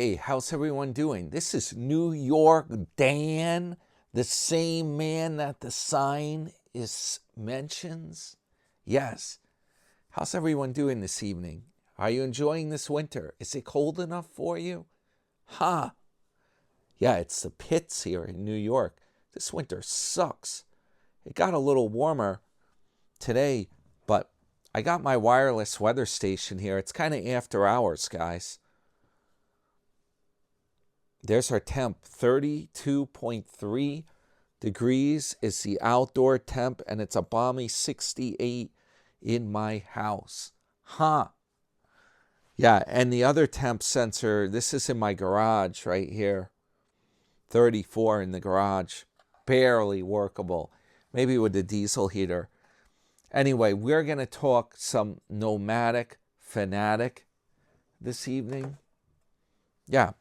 Hey, how's everyone doing? This is New York Dan, the same man that the sign is mentions. Yes. How's everyone doing this evening? Are you enjoying this winter? Is it cold enough for you? Ha! Yeah, it's the pits here in New York. This winter sucks. It got a little warmer today, but I got my wireless weather station here. It's kind of after hours, guys. There's our temp, 32.3 degrees is the outdoor temp, and it's a balmy 68 in my house. Huh. Yeah, and the other temp sensor, this is in my garage right here. 34 in the garage. Barely workable. Maybe with the diesel heater. Anyway, we're going to talk some Nomadic, Fanatic this evening. Yeah.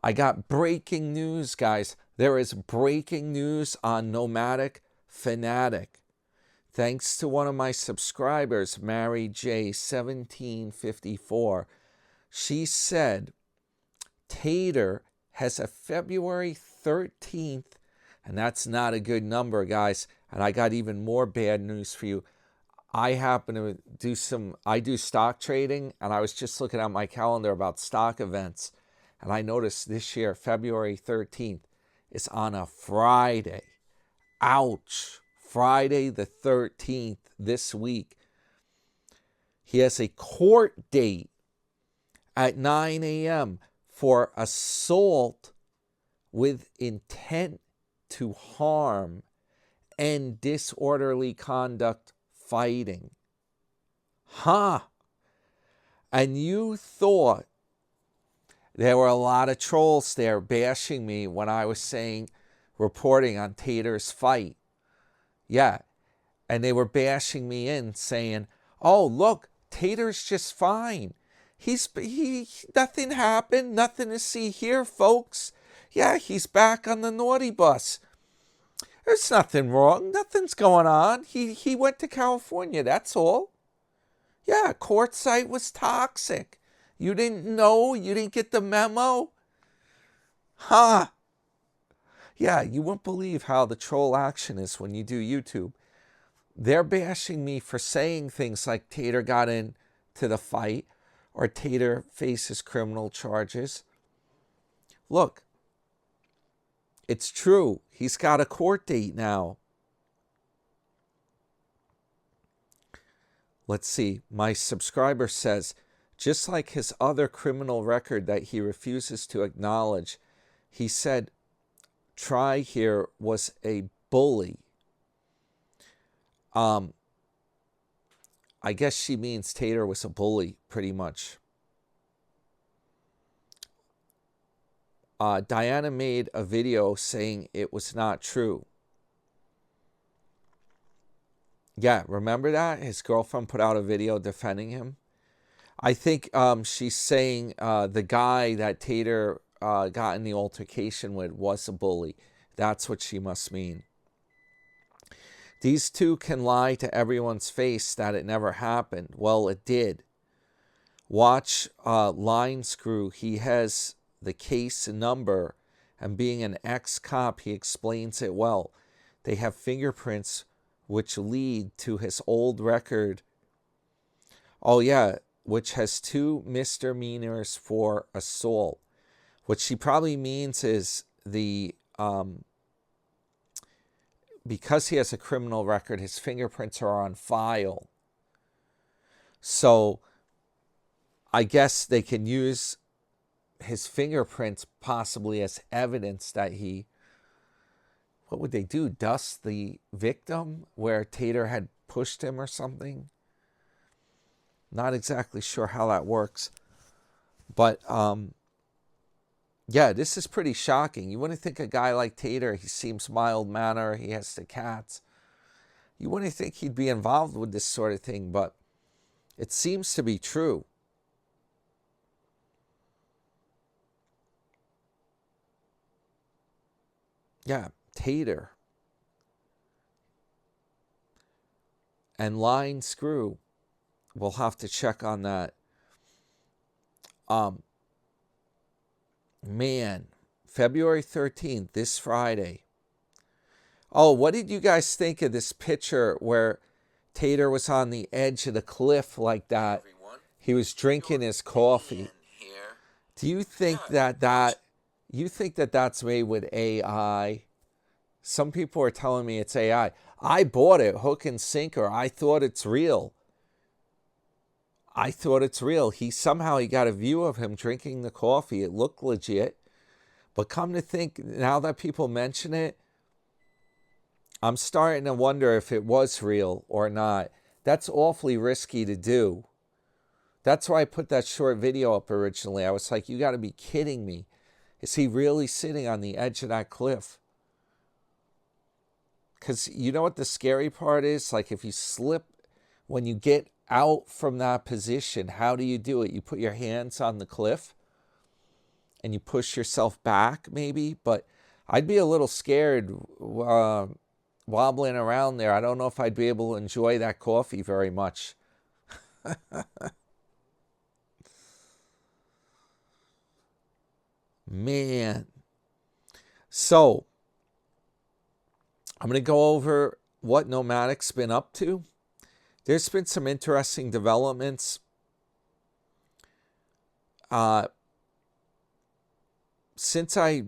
I got breaking news, guys. There is breaking news on Nomadic, Fanatic. Thanks to one of my subscribers, Mary J1754. She said Tater has a February 13th, and that's not a good number, guys. And I got even more bad news for you. I happen to do I do stock trading, and I was just looking at my calendar about stock events. And I noticed this year, February 13th, is on a Friday. Ouch. Friday the 13th this week. He has a court date at 9 a.m. for assault with intent to harm and disorderly conduct fighting. Huh. And you thought there were a lot of trolls there bashing me when I was reporting on Tater's fight. Yeah. And they were bashing me in saying, oh, look, Tater's just fine. Nothing happened. Nothing to see here, folks. Yeah, he's back on the naughty bus. There's nothing wrong. Nothing's going on. He went to California. That's all. Yeah, court site was toxic. You didn't know? You didn't get the memo? Ha! Yeah, you won't believe how the troll action is when you do YouTube. They're bashing me for saying things like Tater got into the fight or Tater faces criminal charges. Look, it's true. He's got a court date now. Let's see. My subscriber says, just like his other criminal record that he refuses to acknowledge, he said Try here was a bully. I guess she means Tater was a bully, pretty much. Diana made a video saying it was not true. Yeah, remember that? His girlfriend put out a video defending him. I think she's saying the guy that Tater got in the altercation with was a bully. That's what she must mean. These two can lie to everyone's face that it never happened. Well, it did. Watch Line Screw. He has the case number, and being an ex-cop, he explains it well. They have fingerprints which lead to his old record. Oh, yeah, which has 2 misdemeanors for assault. What she probably means is because he has a criminal record, his fingerprints are on file. So I guess they can use his fingerprints possibly as evidence that what would they do? Dust the victim where Tater had pushed him or something? Not exactly sure how that works. But yeah, this is pretty shocking. You wouldn't think a guy like Tater, he seems mild-mannered, he has the cats. You wouldn't think he'd be involved with this sort of thing, but it seems to be true. Yeah, Tater. And Line Screw. We'll have to check on that. Man, February 13th, this Friday. Oh, what did you guys think of this picture where Tater was on the edge of the cliff like that? He was drinking his coffee. Do you think you think that that's made with AI? Some people are telling me it's AI. I bought it hook and sinker. I thought it's real. He got a view of him drinking the coffee. It looked legit. But come to think, now that people mention it, I'm starting to wonder if it was real or not. That's awfully risky to do. That's why I put that short video up originally. I was like, you got to be kidding me. Is he really sitting on the edge of that cliff? Because you know what the scary part is? Like if you slip, when you get out from that position, how do you do it? You put your hands on the cliff and you push yourself back maybe. But I'd be a little scared wobbling around there. I don't know if I'd be able to enjoy that coffee very much. Man. So, I'm going to go over what Nomadic's been up to. There's been some interesting developments. Since I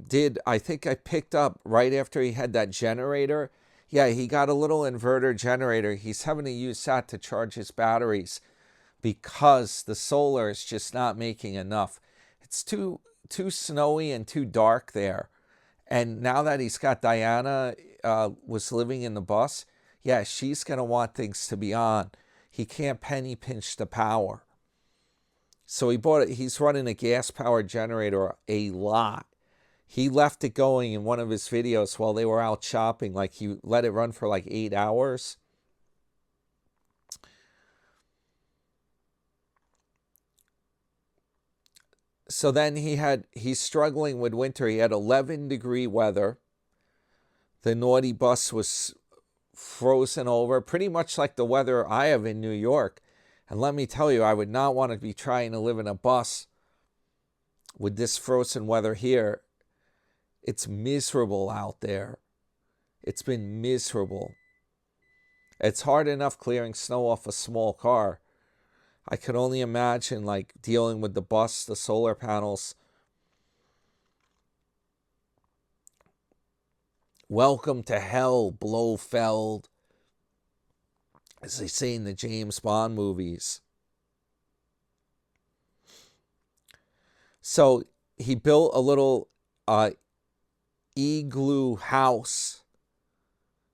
think I picked up right after he had that generator. Yeah, he got a little inverter generator. He's having to use that to charge his batteries because the solar is just not making enough. It's too snowy and too dark there. And now that he's got Diana was living in the bus, yeah, she's going to want things to be on. He can't penny pinch the power. So he bought it. He's running a gas-powered generator a lot. He left it going in one of his videos while they were out shopping. Like he let it run for like 8 hours. So then he's struggling with winter. He had 11-degree weather. The naughty bus was frozen over, pretty much like the weather I have in New York. And let me tell you, I would not want to be trying to live in a bus with this frozen weather here. It's miserable out there. It's been miserable. It's hard enough clearing snow off a small car. I can only imagine like dealing with the bus, the solar panels. Welcome to hell, Blofeld, as they say in the James Bond movies. So he built a little igloo house.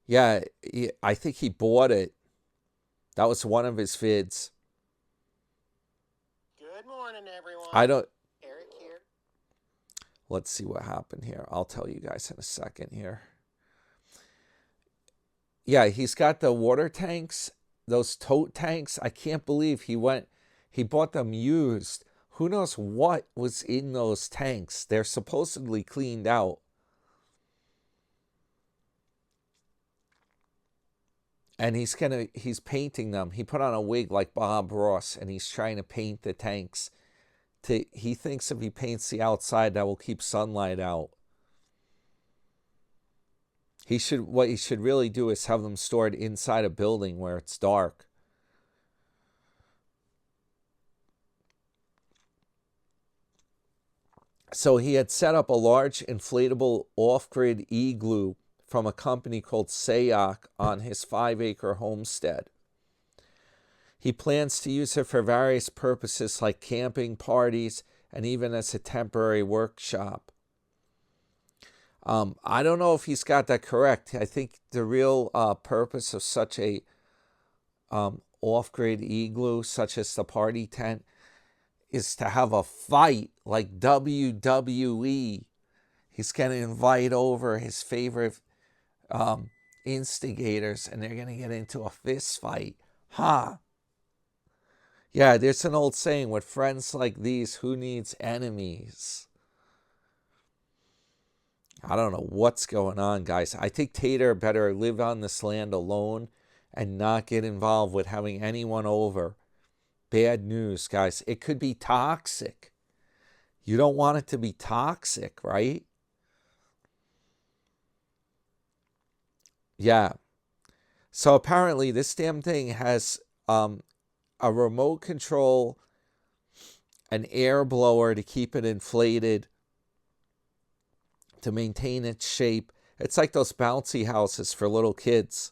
Yeah, I think he bought it. That was one of his vids. Good morning, everyone. Eric here. Let's see what happened here. I'll tell you guys in a second here. Yeah, he's got the water tanks, those tote tanks. I can't believe he bought them used. Who knows what was in those tanks? They're supposedly cleaned out. And he's painting them. He put on a wig like Bob Ross, and he's trying to paint the tanks. He thinks if he paints the outside, that will keep sunlight out. What he should really do is have them stored inside a building where it's dark. So he had set up a large inflatable off-grid igloo from a company called Sayak on his 5-acre homestead. He plans to use it for various purposes like camping, parties, and even as a temporary workshop. I don't know if he's got that correct. I think the real purpose of such a off-grid igloo, such as the party tent, is to have a fight like WWE. He's going to invite over his favorite instigators, and they're going to get into a fist fight. Huh? Yeah, there's an old saying, with friends like these, who needs enemies? I don't know what's going on, guys. I think Tater better live on this land alone and not get involved with having anyone over. Bad news, guys. It could be toxic. You don't want it to be toxic, right? Yeah. So apparently this damn thing has a remote control, an air blower to keep it inflated, to maintain its shape. It's like those bouncy houses for little kids.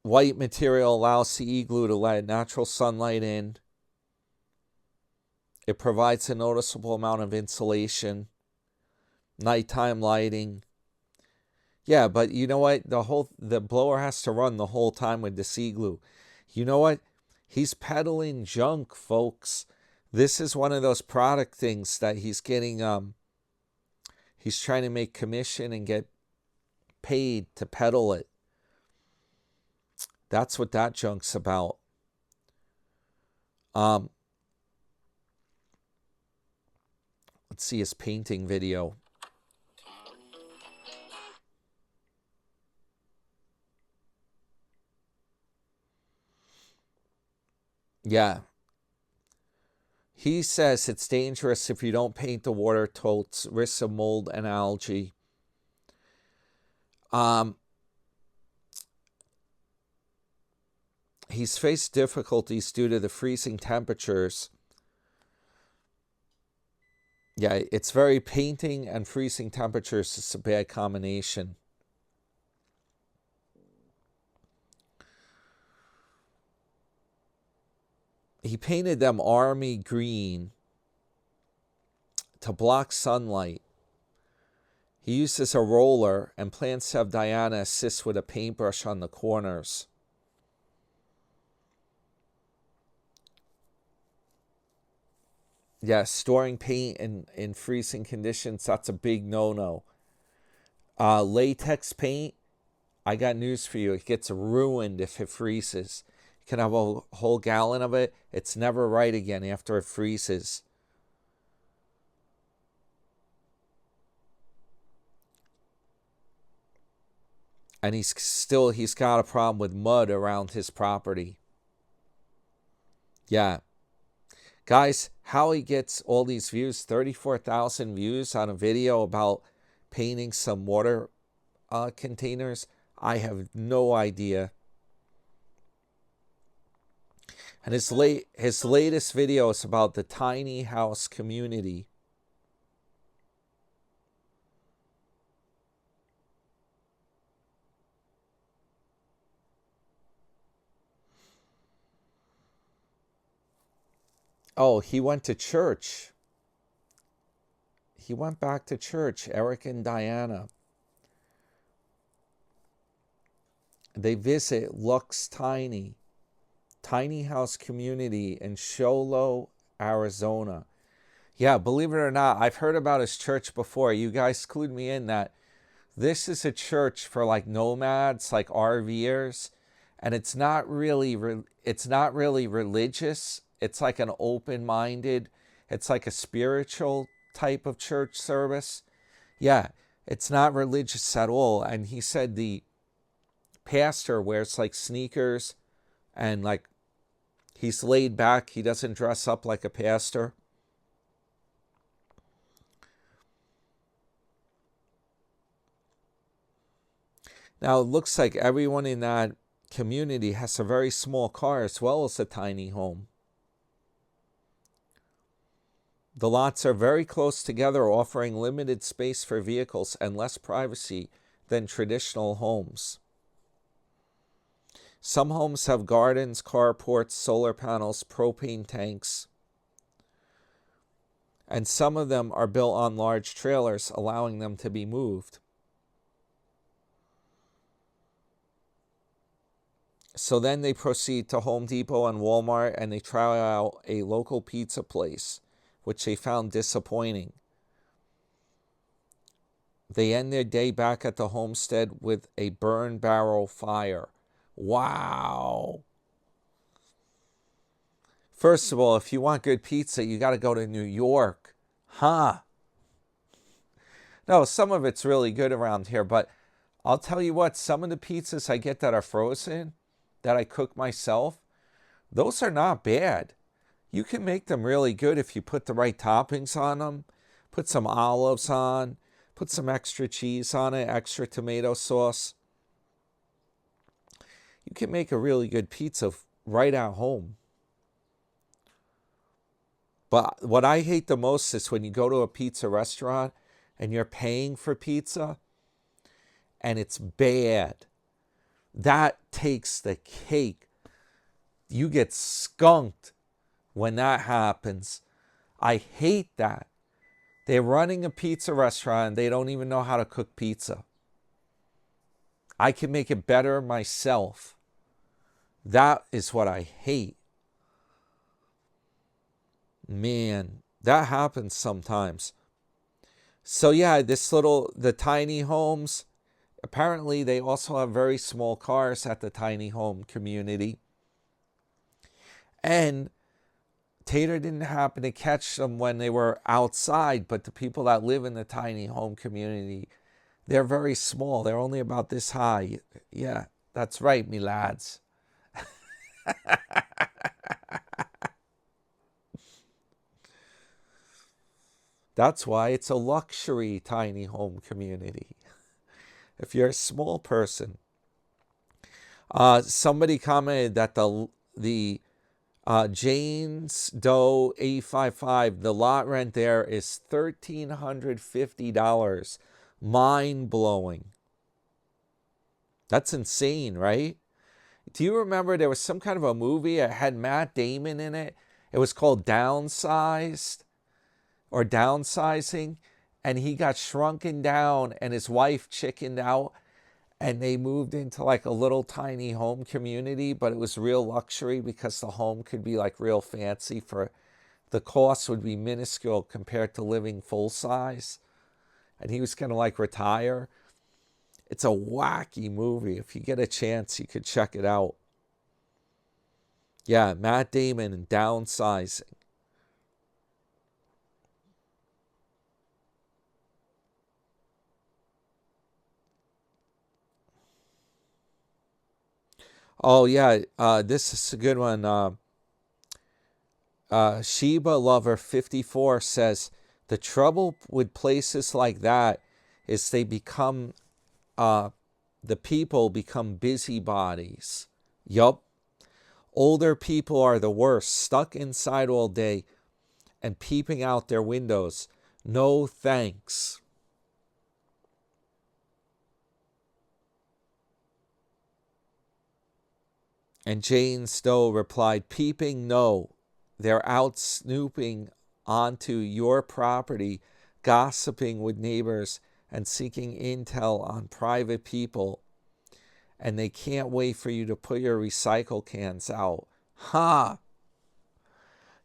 White material allows the igloo to let natural sunlight in. It provides a noticeable amount of insulation, nighttime lighting. Yeah, but you know what? The blower has to run the whole time with this igloo. You know what? He's peddling junk, folks. This is one of those product things that he's getting. He's trying to make commission and get paid to peddle it. That's what that junk's about. Let's see his painting video. Yeah. He says it's dangerous if you don't paint the water totes, risks of mold and algae. He's faced difficulties due to the freezing temperatures. Yeah, it's very painting and freezing temperatures. It's a bad combination. He painted them army green to block sunlight. He uses a roller and plans to have Diana assist with a paintbrush on the corners. Yeah, storing paint in freezing conditions, that's a big no-no. Latex paint, I got news for you. It gets ruined if it freezes. You can have a whole gallon of it. It's never right again after it freezes. And he's got a problem with mud around his property. Yeah. Guys, how he gets all these views, 34,000 views on a video about painting some water containers, I have no idea. And his latest video is about the tiny house community. Oh, he went to church. He went back to church, Eric and Diana. They visit Lux Tiny House Community in Sholo, Arizona. Yeah, believe it or not, I've heard about his church before. You guys clued me in that this is a church for like nomads, like RVers, and it's not really religious. It's like an open-minded, it's like a spiritual type of church service. Yeah, it's not religious at all. And he said the pastor wears like sneakers and like he's laid back. He doesn't dress up like a pastor. Now, it looks like everyone in that community has a very small car as well as a tiny home. The lots are very close together, offering limited space for vehicles and less privacy than traditional homes. Some homes have gardens, carports, solar panels, propane tanks, and some of them are built on large trailers, allowing them to be moved. So then they proceed to Home Depot and Walmart, and they try out a local pizza place, which they found disappointing. They end their day back at the homestead with a burn barrel fire. Wow. First of all, if you want good pizza, you got to go to New York. Huh? No, some of it's really good around here, but I'll tell you what, some of the pizzas I get that are frozen, that I cook myself, those are not bad. You can make them really good if you put the right toppings on them. Put some olives on. Put some extra cheese on it, extra tomato sauce. You can make a really good pizza right at home. But what I hate the most is when you go to a pizza restaurant and you're paying for pizza and it's bad. That takes the cake. You get skunked when that happens. I hate that. They're running a pizza restaurant. They don't even know how to cook pizza. I can make it better myself. That is what I hate. Man, that happens sometimes. So yeah, the tiny homes, apparently they also have very small cars at the tiny home community. And Tater didn't happen to catch them when they were outside, but the people that live in the tiny home community, they're very small. They're only about this high. Yeah, that's right, me lads. That's why it's a luxury tiny home community. If you're a small person. Somebody commented that the Jane's Doe 855, the lot rent there is $1,350. Mind blowing. That's insane, right? Do you remember there was some kind of a movie that had Matt Damon in it? It was called Downsized or Downsizing. And he got shrunken down and his wife chickened out. And they moved into like a little tiny home community, but it was real luxury because the home could be like real fancy for the cost would be minuscule compared to living full size. And he was going to like retire. It's a wacky movie. If you get a chance, you could check it out. Yeah, Matt Damon and Downsizing. Oh, yeah, this is a good one. Sheba Lover 54 says, the trouble with places like that is they become, the people become busybodies. Yup. Older people are the worst, stuck inside all day and peeping out their windows. No thanks. And Jane Stowe replied, peeping, no. They're out snooping onto your property, gossiping with neighbors, and seeking intel on private people. And they can't wait for you to put your recycle cans out. Ha!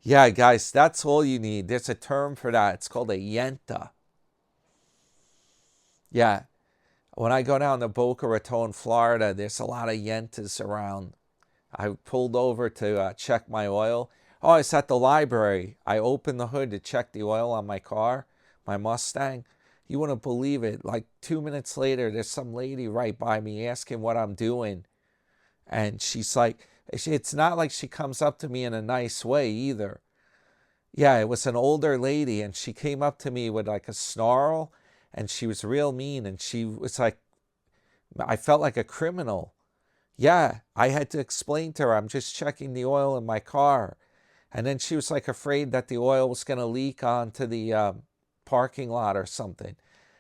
Yeah, guys, that's all you need. There's a term for that. It's called a yenta. Yeah. When I go down to Boca Raton, Florida, there's a lot of yentas around. I pulled over to check my oil. Oh, it's at the library. I opened the hood to check the oil on my car, my Mustang. You wouldn't believe it. Like 2 minutes later, there's some lady right by me asking what I'm doing. And she's like, it's not like she comes up to me in a nice way either. Yeah, it was an older lady, and she came up to me with like a snarl, and she was real mean, and she was like, I felt like a criminal. Yeah, I had to explain to her, I'm just checking the oil in my car. And then she was like afraid that the oil was going to leak onto the parking lot or something.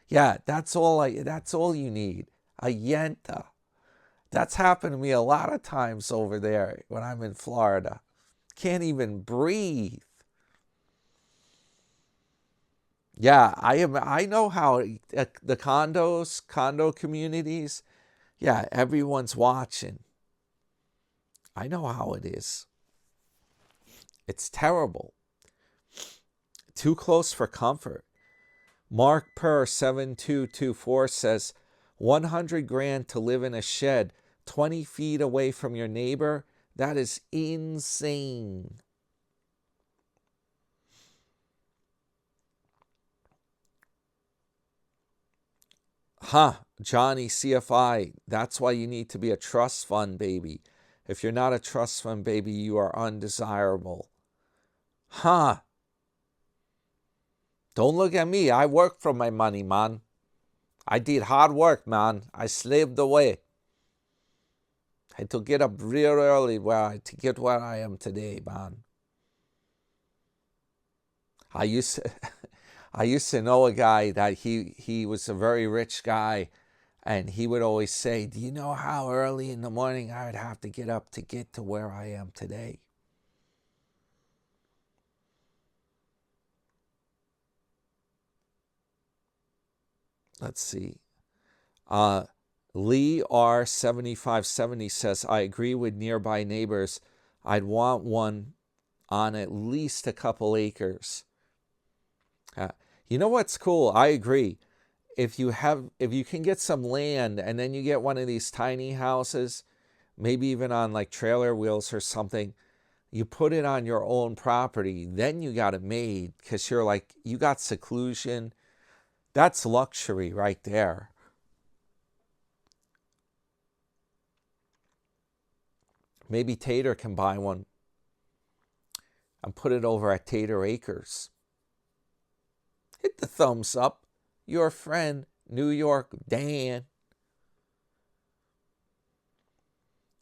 Yeah, that's all you need. A yenta. That's happened to me a lot of times over there when I'm in Florida. Can't even breathe. Yeah, I know how the condo communities, yeah, everyone's watching. I know how it is. It's terrible. Too close for comfort. Mark Per 7224 says 100 grand to live in a shed 20 feet away from your neighbor. That is insane. Johnny CFI, that's why you need to be a trust fund baby. If you're not a trust fund baby, you are undesirable. Huh. Don't look at me. I work for my money, man. I did hard work, man. I slaved away. I had to get up real early to get where I am today, man. I used to know a guy that he was a very rich guy, and he would always say, do you know how early in the morning I would have to get up to get to where I am today? Let's see. Lee R7570 says, I agree with nearby neighbors. I'd want one on at least a couple acres. You know what's cool? I agree. If you can get some land and then you get one of these tiny houses, maybe even on like trailer wheels or something, you put it on your own property, then you got it made because you got seclusion. That's luxury right there. Maybe Tater can buy one and put it over at Tater Acres. Hit the thumbs up. Your friend, New York Dan.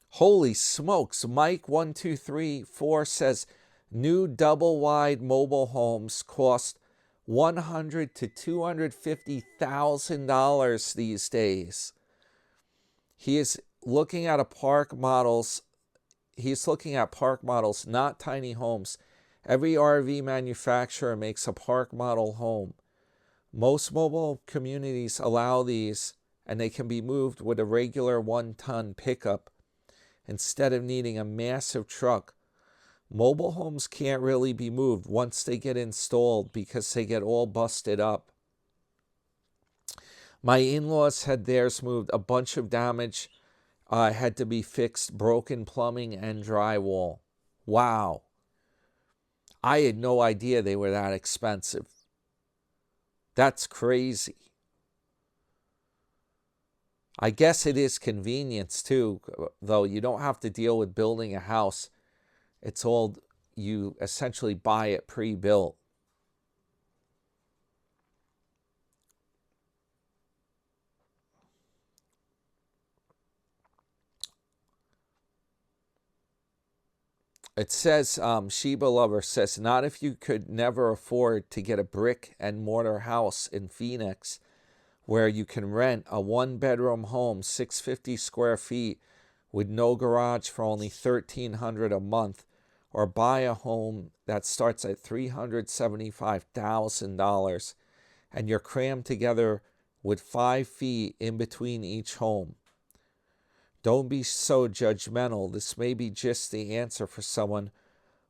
Holy smokes. Mike1234 says new double wide mobile homes cost $100,000 to $250,000 these days. He is looking at park models, not tiny homes. Every RV manufacturer makes a park model home. Most mobile communities allow these, and they can be moved with a regular 1-ton pickup instead of needing a massive truck. Mobile homes can't really be moved once they get installed because they get all busted up. My in-laws had theirs moved. A bunch of damage had to be fixed, broken plumbing and drywall. Wow. I had no idea they were that expensive. That's crazy. I guess it is convenience too, though. You don't have to deal with building a house. It's all, you essentially buy it pre-built. It says, Sheba Lover says, not if you could never afford to get a brick and mortar house in Phoenix where you can rent a 1-bedroom home, 650 square feet with no garage for only $1,300 a month, or buy a home that starts at $375,000 and you're crammed together with 5 feet in between each home. Don't be so judgmental. This may be just the answer for someone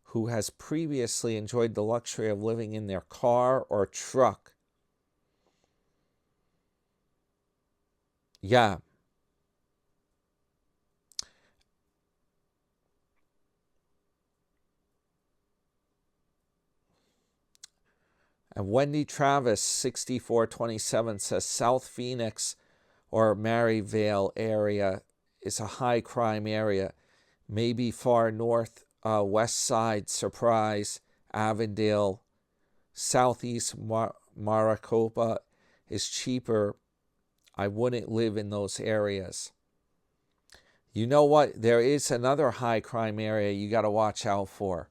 who has previously enjoyed the luxury of living in their car or truck. Yeah. And Wendy Travis, 6427, says South Phoenix or Maryvale area is a high crime area. Maybe far north, west side, Surprise, Avondale, southeast Maricopa is cheaper. I wouldn't live in those areas. You know what? There is another high crime area you got to watch out for.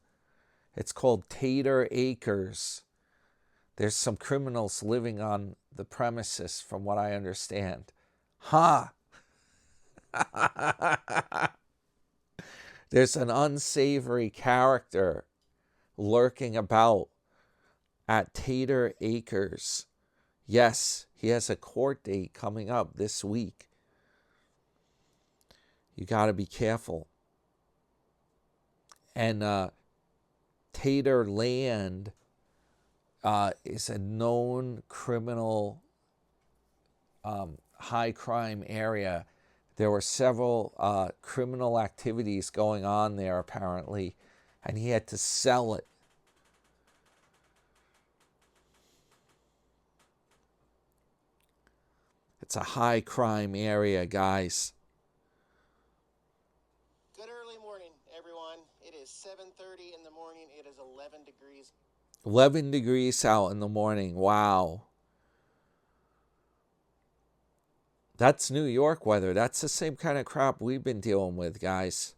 It's called Tater Acres. There's some criminals living on the premises, from what I understand. Huh? There's an unsavory character lurking about at Tater Acres. Yes, he has a court date coming up this week. You got to be careful. And Tater Land is a known criminal high crime area. There were several criminal activities going on there apparently, and he had to sell it. It's a high crime area, guys. Good early early morning, everyone. It is 7:30 in the morning. It is 11 degrees. 11 degrees out in the morning. Wow. That's New York weather. That's the same kind of crap we've been dealing with, guys.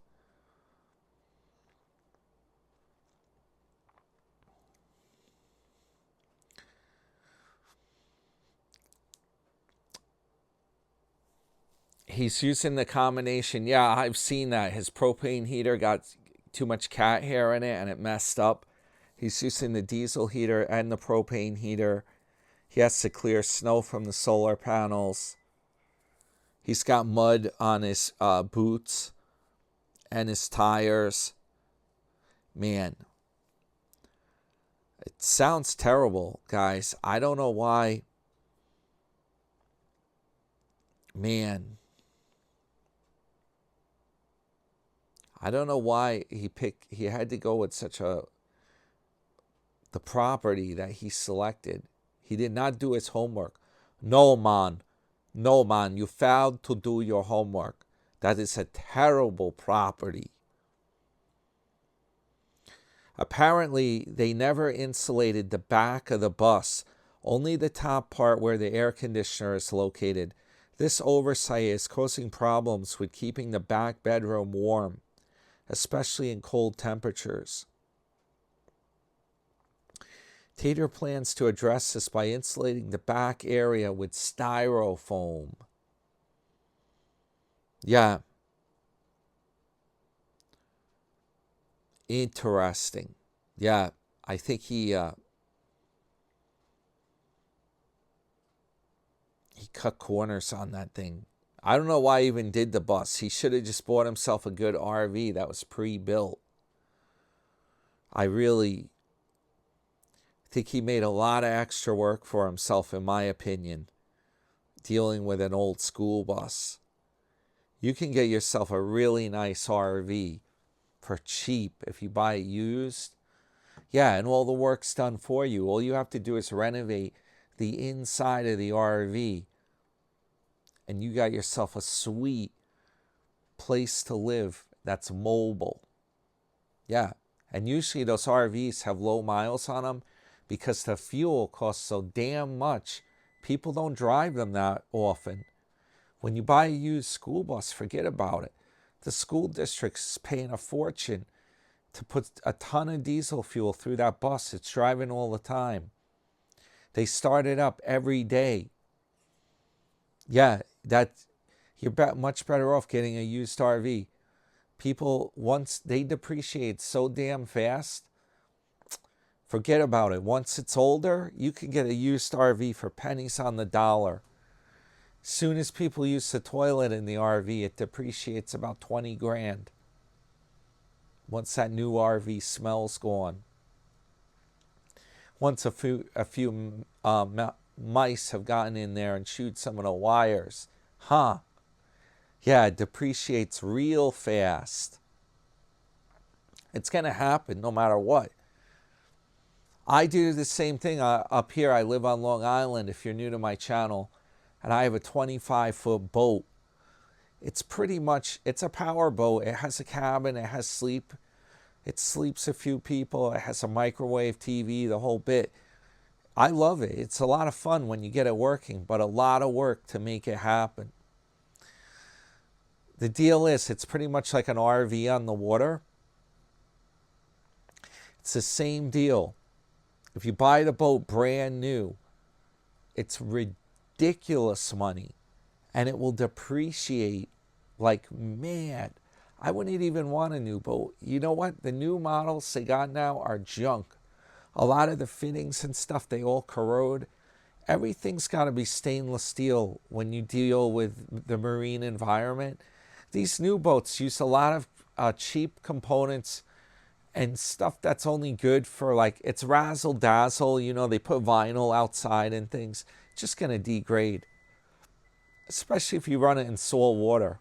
He's using the combination. Yeah, I've seen that. His propane heater got too much cat hair in it and it messed up. He's using the diesel heater and the propane heater. He has to clear snow from the solar panels. He's got mud on his boots and his tires. Man, it sounds terrible, guys. I don't know why. Man, I don't know why he had to go with the property that he selected. He did not do his homework. No, man. No, man. You failed to do your homework. That is a terrible property. Apparently, they never insulated the back of the bus, only the top part where the air conditioner is located. This oversight is causing problems with keeping the back bedroom warm, especially in cold temperatures. Tater plans to address this by insulating the back area with styrofoam. Yeah. Interesting. Yeah, I think he cut corners on that thing. I don't know why he even did the bus. He should have just bought himself a good RV that was pre-built. I really think he made a lot of extra work for himself, in my opinion, dealing with an old school bus. You can get yourself a really nice RV for cheap if you buy it used. Yeah, and all the work's done for you. All you have to do is renovate the inside of the RV, and you got yourself a sweet place to live that's mobile. Yeah, and usually those RVs have low miles on them because the fuel costs so damn much. People don't drive them that often. When you buy a used school bus, forget about it. The school district's paying a fortune to put a ton of diesel fuel through that bus. It's driving all the time. They start it up every day. Yeah, you're much better off getting a used RV. People, once they depreciate so damn fast, forget about it. Once it's older, you can get a used RV for pennies on the dollar. Soon as people use the toilet in the RV, it depreciates about 20 grand. Once that new RV smell's gone. Once a few mice have gotten in there and chewed some of the wires. Yeah, it depreciates real fast. It's going to happen no matter what. I do the same thing up here. I live on Long Island, if you're new to my channel, and I have a 25-foot boat. It's a power boat. It has a cabin, it has sleep. It sleeps a few people. It has a microwave, TV, the whole bit. I love it. It's a lot of fun when you get it working, but a lot of work to make it happen. The deal is, it's pretty much like an RV on the water. It's the same deal. If you buy the boat brand new, it's ridiculous money, and it will depreciate like mad. I wouldn't even want a new boat. You know what? The new models they got now are junk. A lot of the fittings and stuff, they all corrode. Everything's got to be stainless steel when you deal with the marine environment. These new boats use a lot of cheap components and stuff that's only good for, like, it's razzle dazzle. You know, they put vinyl outside and things. It's just going to degrade, especially if you run it in salt water,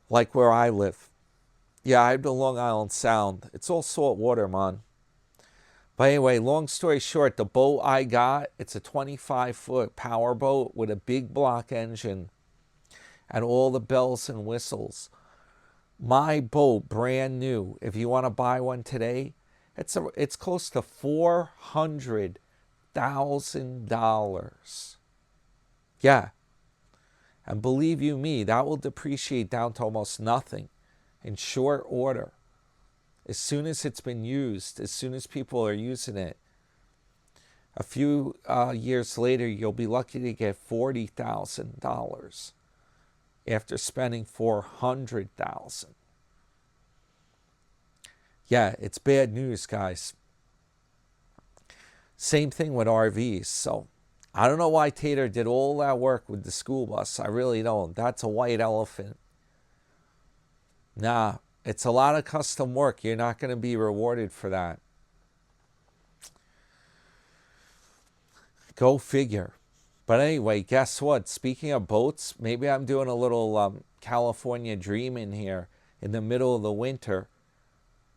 like where I live. Yeah, I have the Long Island Sound. It's all salt water, man. But anyway, long story short, the boat I got, it's a 25-foot power boat with a big block engine and all the bells and whistles. My boat, brand new. If you want to buy one today, it's close to $400,000. Yeah, and believe you me, that will depreciate down to almost nothing in short order. As soon as it's been used, as soon as people are using it, a few years later, you'll be lucky to get $40,000 after spending $400,000. Yeah, it's bad news, guys. Same thing with RVs. So I don't know why Tater did all that work with the school bus. I really don't. That's a white elephant. Nah, it's a lot of custom work. You're not going to be rewarded for that. Go figure. But anyway, guess what? Speaking of boats, maybe I'm doing a little California dreaming here in the middle of the winter.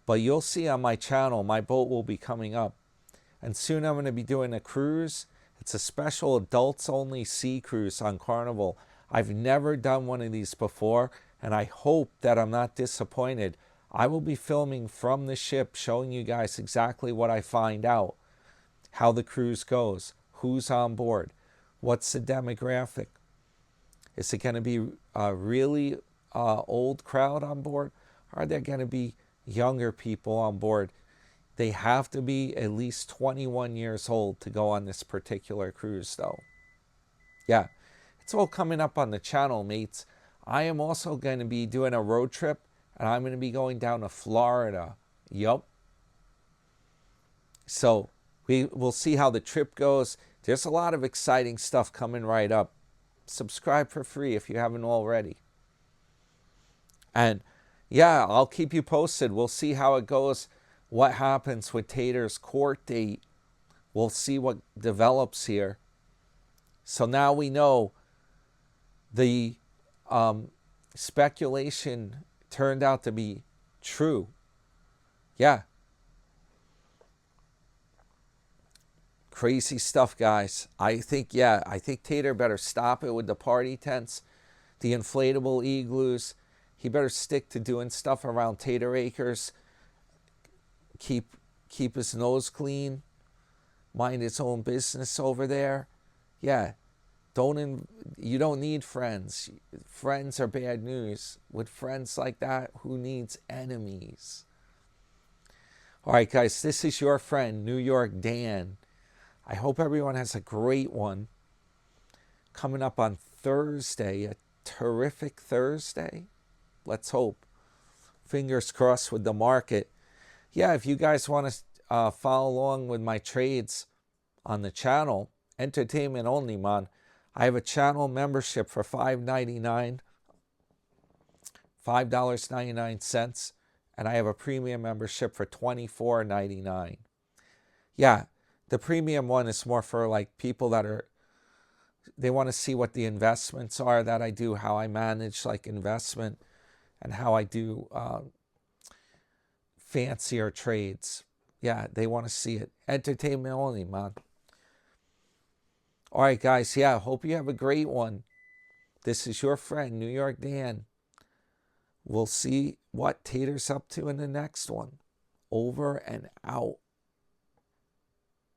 But you'll see on my channel, my boat will be coming up. And soon I'm going to be doing a cruise. It's a special adults-only sea cruise on Carnival. I've never done one of these before, and I hope that I'm not disappointed. I will be filming from the ship, showing you guys exactly what I find out, how the cruise goes, who's on board, what's the demographic. Is it going to be a really old crowd on board? Are there going to be younger people on board? They have to be at least 21 years old to go on this particular cruise, though. Yeah, it's all coming up on the channel, mates. I am also going to be doing a road trip, and I'm going to be going down to Florida. Yup. So we'll see how the trip goes. There's a lot of exciting stuff coming right up. Subscribe for free if you haven't already. And yeah, I'll keep you posted. We'll see how it goes. What happens with Tater's court date. We'll see what develops here. So now we know the speculation turned out to be true. Yeah. Crazy stuff, guys. I think Tater better stop it with the party tents, the inflatable igloos. He better stick to doing stuff around Tater Acres. Keep his nose clean, mind his own business over there. Yeah, you don't need friends. Friends are bad news. With friends like that, who needs enemies? All right, guys, this is your friend, New York Dan. I hope everyone has a great one coming up on Thursday, a terrific Thursday. Let's hope. Fingers crossed with the market. Yeah, if you guys want to follow along with my trades on the channel, entertainment only, man. I have a channel membership for $5.99, $5.99, and I have a premium membership for $24.99. Yeah, the premium one is more for like people that they want to see what the investments are that I do, how I manage like investment, and how I do fancier trades. Yeah, they want to see it. Entertainment only, man. All right, guys. Yeah, hope you have a great one. This is your friend, New York Dan. We'll see what Tater's up to in the next one. Over and out.